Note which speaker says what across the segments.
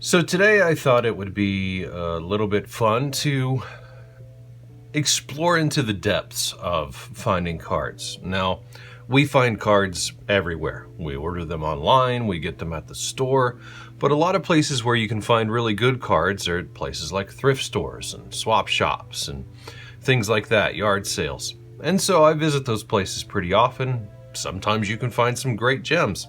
Speaker 1: So today I thought it would be a little bit fun to explore into the depths of finding cards. Now, we find cards everywhere. We order them online, we get them at the store, but a lot of places where you can find really good cards are places like thrift stores and swap shops and things like that, yard sales. And so I visit those places pretty often. Sometimes you can find some great gems.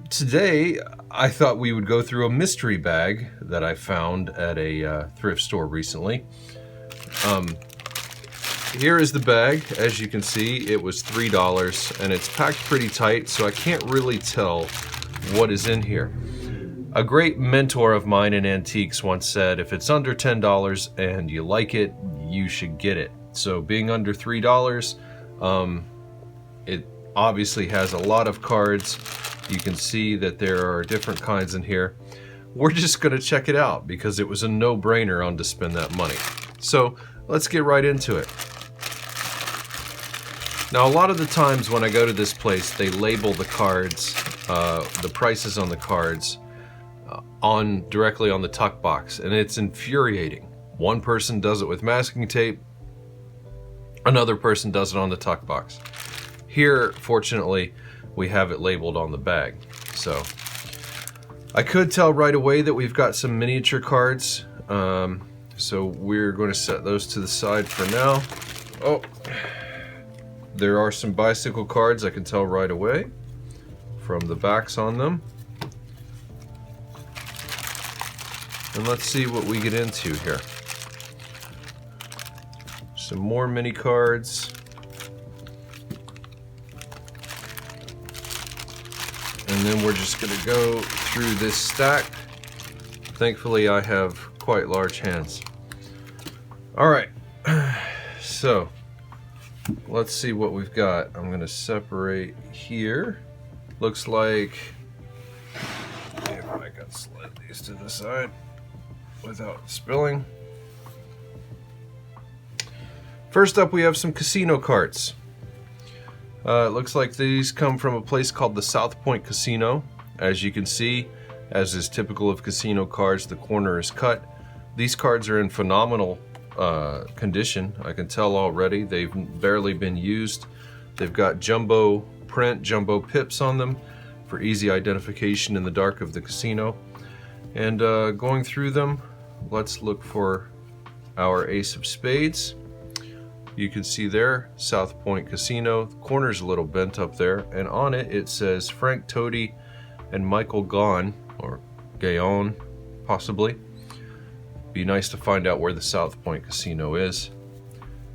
Speaker 1: Today, I thought we would go through a mystery bag that I found at a thrift store recently. Here is the bag. As you can see, it was $3 and it's packed pretty tight, so I can't really tell what is in here. A great mentor of mine in antiques once said, if it's under $10 and you like it, you should get it. So being under $3, it obviously has a lot of cards. You can see that there are different kinds in here. We're just going to check it out because it was a no-brainer on to spend that money. So let's get right into it. Now, a lot of the times when I go to this place, they label the cards, the prices on the cards, directly on the tuck box, and it's infuriating. One person does it with masking tape, another person does it on the tuck box. Here, fortunately, we have it labeled on the bag. So I could tell right away that we've got some miniature cards. So we're going to set those to the side for now. Oh, there are some bicycle cards I can tell right away from the backs on them. And let's see what we get into here. Some more mini cards. And then we're just going to go through this stack. Thankfully, I have quite large hands. All right, so let's see what we've got. I'm going to separate here. Looks like, if I can slide these to the side without spilling. First up, we have some casino cards. It looks like these come from a place called the South Point Casino. As you can see, as is typical of casino cards, the corner is cut. These cards are in phenomenal condition. I can tell already. They've barely been used. They've got jumbo print, jumbo pips on them for easy identification in the dark of the casino. And going through them, let's look for our ace of spades. You can see there, South Point Casino. The corner's a little bent up there, and on it, it says Frank Toady and Michael Gaughan, or Gaon, possibly. Be nice to find out where the South Point Casino is.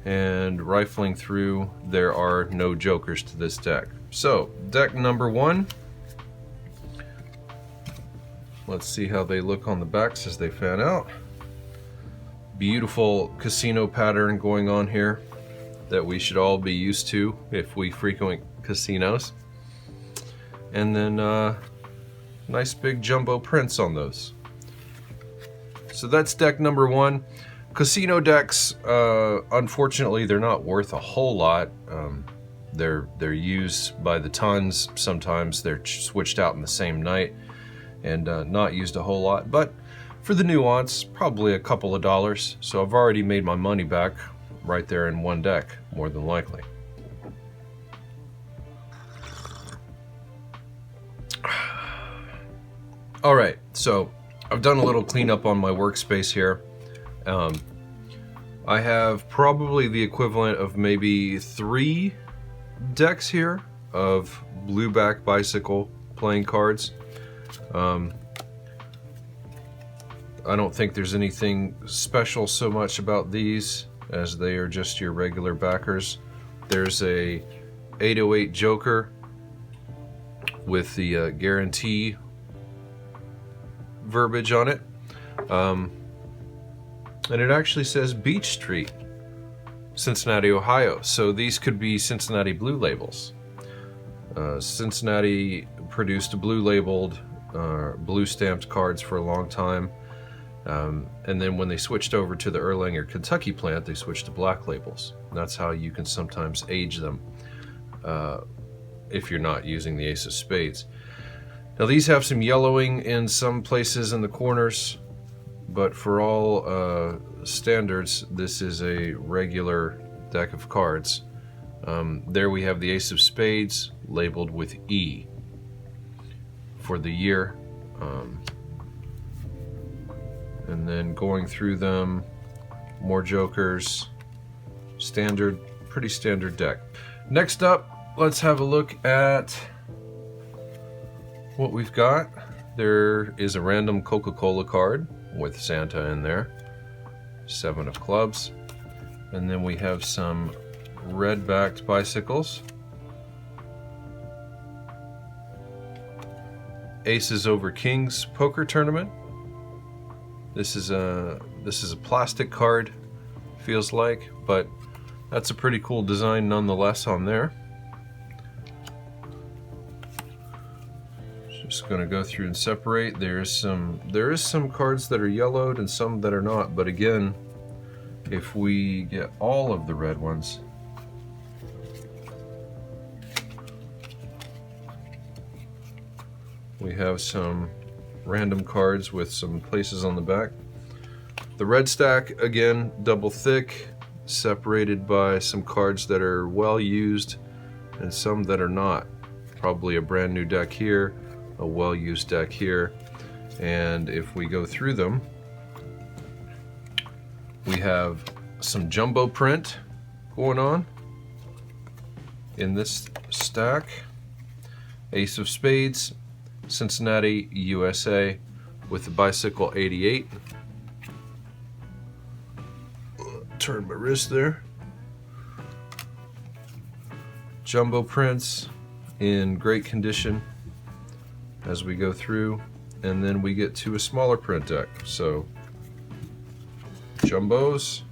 Speaker 1: And rifling through, there are no jokers to this deck. So, deck number one. Let's see how they look on the backs as they fan out. Beautiful casino pattern going on here that we should all be used to if we frequent casinos. And then nice big jumbo prints on those. So that's deck number one. Casino decks, unfortunately, they're not worth a whole lot. They're used by the tons. Sometimes they're switched out in the same night and not used a whole lot. But for the nuance, probably a couple of dollars. So I've already made my money back right there in one deck, more than likely. All right, so I've done a little cleanup on my workspace here. I have probably the equivalent of maybe 3 decks here of blueback bicycle playing cards. I don't think there's anything special so much about these as they are just your regular backers. There's a 808 Joker with the guarantee verbiage on it. And it actually says Beach Street, Cincinnati, Ohio. So these could be Cincinnati Blue labels. Cincinnati produced blue labeled, blue stamped cards for a long time. And then when they switched over to the Erlanger, Kentucky plant, they switched to black labels. And that's how you can sometimes age them if you're not using the ace of spades. Now these have some yellowing in some places in the corners, but for all standards, this is a regular deck of cards. There we have the Ace of Spades labeled with E for the year. And then going through them, more jokers, standard, pretty standard deck. Next up, let's have a look at what we've got. There is a random Coca-Cola card with Santa in there, 7 of clubs. And then we have some red-backed bicycles, Aces over Kings poker tournament. This is a plastic card, feels like, but that's a pretty cool design nonetheless on there. Just going to go through and separate. There is some cards that are yellowed and some that are not, but again, if we get all of the red ones, we have some random cards with some places on the back. The red stack, again, double thick, separated by some cards that are well used and some that are not. Probably a brand new deck here, a well used deck here. And if we go through them, we have some jumbo print going on in this stack. Ace of Spades, Cincinnati, USA, with the bicycle 88. Turn my wrist there. Jumbo prints in great condition as we go through, and then we get to a smaller print deck. So jumbos,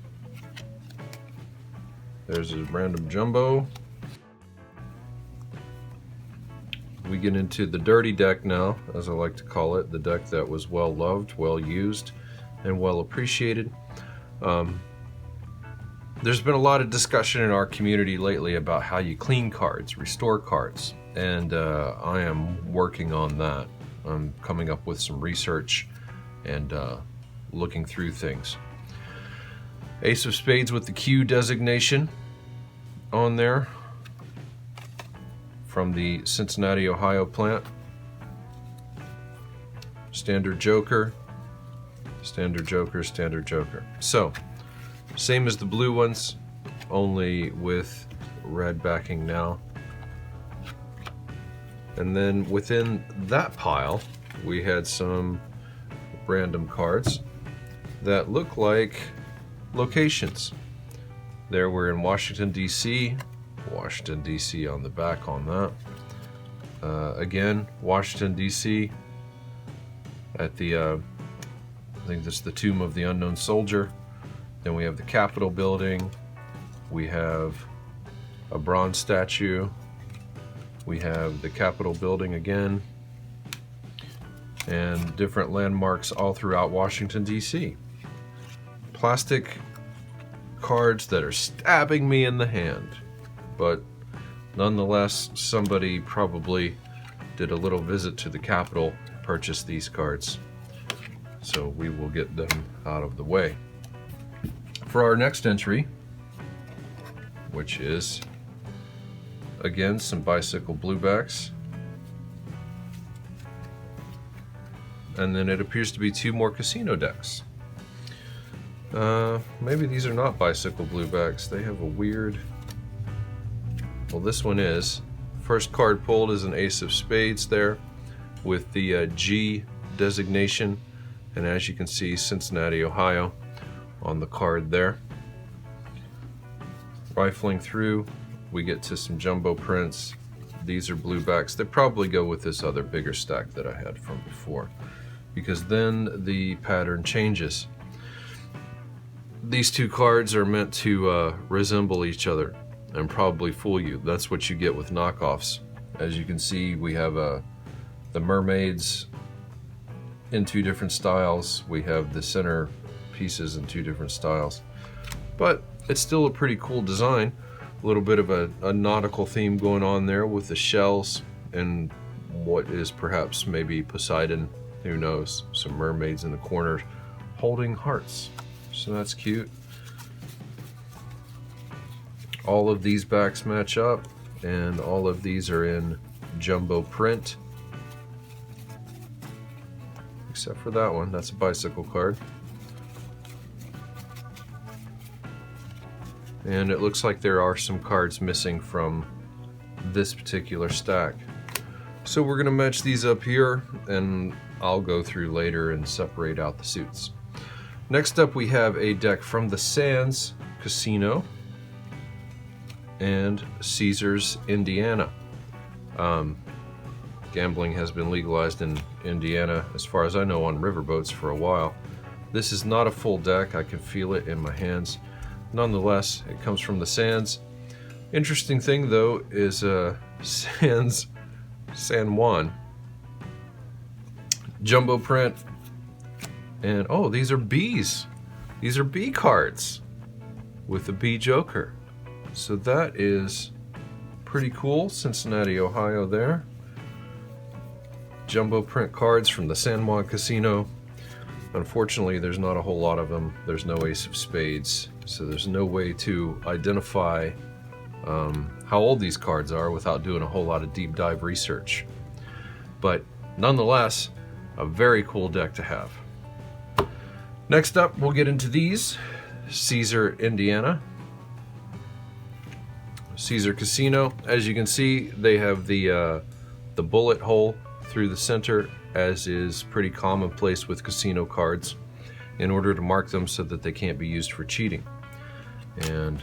Speaker 1: there's a random jumbo. We get into the dirty deck now, as I like to call it, the deck that was well loved, well used, and well appreciated. There's been a lot of discussion in our community lately about how you clean cards, restore cards, and I am working on that. I'm coming up with some research and looking through things. Ace of Spades with the Q designation on there, from the Cincinnati, Ohio plant. Standard joker, standard joker, standard joker. So, same as the blue ones, only with red backing now. And then within that pile, we had some random cards that look like locations. There we're in Washington, D.C., Washington, D.C. on the back on that. Again, Washington, D.C. at the, I think that's the Tomb of the Unknown Soldier. Then we have the Capitol building. We have a bronze statue. We have the Capitol building again. And different landmarks all throughout Washington, D.C. Plastic cards that are stabbing me in the hand. But nonetheless, somebody probably did a little visit to the Capitol, purchased these cards. So we will get them out of the way. For our next entry, which is, again, some bicycle bluebacks. And then it appears to be 2 more casino decks. Maybe these are not bicycle bluebacks. They have a weird... Well, this one is. First card pulled is an Ace of Spades there with the G designation. And as you can see, Cincinnati, Ohio on the card there. Rifling through, we get to some jumbo prints. These are bluebacks. They probably go with this other bigger stack that I had from before, because then the pattern changes. These 2 cards are meant to resemble each other and probably fool you. That's what you get with knockoffs. As you can see, we have the mermaids in 2 different styles. We have the center pieces in 2 different styles. But it's still a pretty cool design. A little bit of a nautical theme going on there with the shells and what is perhaps maybe Poseidon, who knows, some mermaids in the corner holding hearts. So that's cute. All of these backs match up, and all of these are in jumbo print. Except for that one, that's a bicycle card. And it looks like there are some cards missing from this particular stack. So we're gonna match these up here, and I'll go through later and separate out the suits. Next up we have a deck from the Sands Casino and Caesars, Indiana. Gambling has been legalized in Indiana, as far as I know, on riverboats for a while. This is not a full deck, I can feel it in my hands. Nonetheless, it comes from the Sands. Interesting thing though is Sands San Juan. Jumbo print. And oh, these are bees. These are bee cards with the bee joker. So that is pretty cool. Cincinnati, Ohio there. Jumbo print cards from the San Juan Casino. Unfortunately, there's not a whole lot of them. There's no ace of spades, so there's no way to identify how old these cards are without doing a whole lot of deep dive research. But nonetheless, a very cool deck to have. Next up, we'll get into these. Caesar, Indiana. Caesar Casino. As you can see, they have the bullet hole through the center, as is pretty commonplace with casino cards, in order to mark them so that they can't be used for cheating. And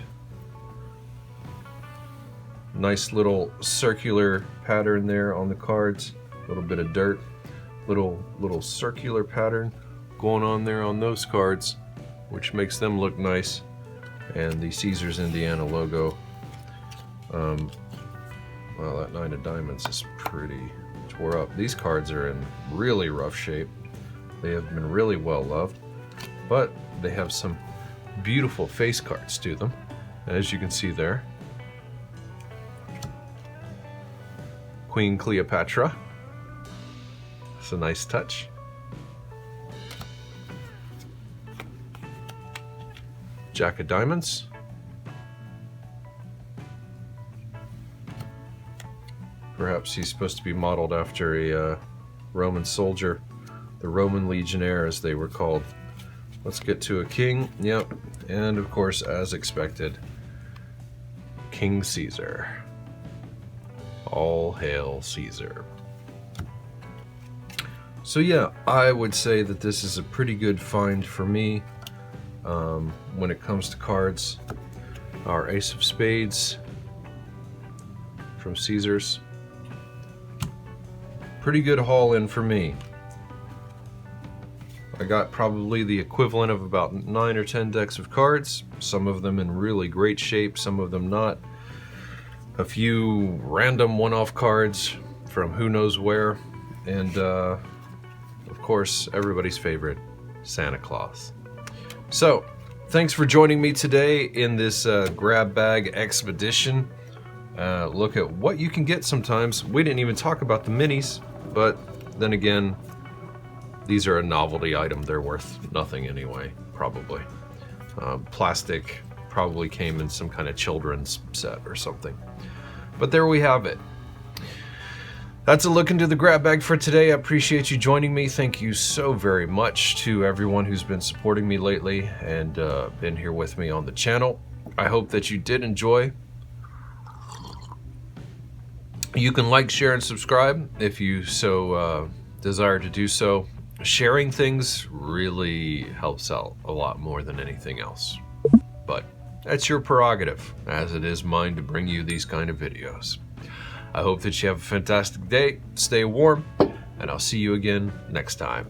Speaker 1: nice little circular pattern there on the cards. A little bit of dirt, little circular pattern going on there on those cards, which makes them look nice. And the Caesars Indiana logo. Well, that 9 of diamonds is pretty tore up. These cards are in really rough shape. They have been really well loved, but they have some beautiful face cards to them, as you can see there. Queen Cleopatra. It's a nice touch. Jack of diamonds. Perhaps he's supposed to be modeled after a Roman soldier, the Roman legionnaire as they were called. Let's get to a king. Yep, and of course, as expected, King Caesar. All hail Caesar. So yeah, I would say that this is a pretty good find for me when it comes to cards. Our Ace of Spades from Caesars. Pretty good haul in for me. I got probably the equivalent of about 9 or 10 decks of cards, some of them in really great shape, some of them not. A few random one-off cards from who knows where, and of course everybody's favorite, Santa Claus. So, thanks for joining me today in this grab bag expedition. Look at what you can get sometimes. We didn't even talk about the minis, but then again, these are a novelty item. They're worth nothing anyway, probably. Plastic probably came in some kind of children's set or something. But there we have it. That's a look into the grab bag for today. I appreciate you joining me. Thank you so very much to everyone who's been supporting me lately and been here with me on the channel. I hope that you did enjoy. You can like, share, and subscribe if you so desire to do so. Sharing things really helps out a lot more than anything else. But that's your prerogative, as it is mine to bring you these kind of videos. I hope that you have a fantastic day, stay warm, and I'll see you again next time.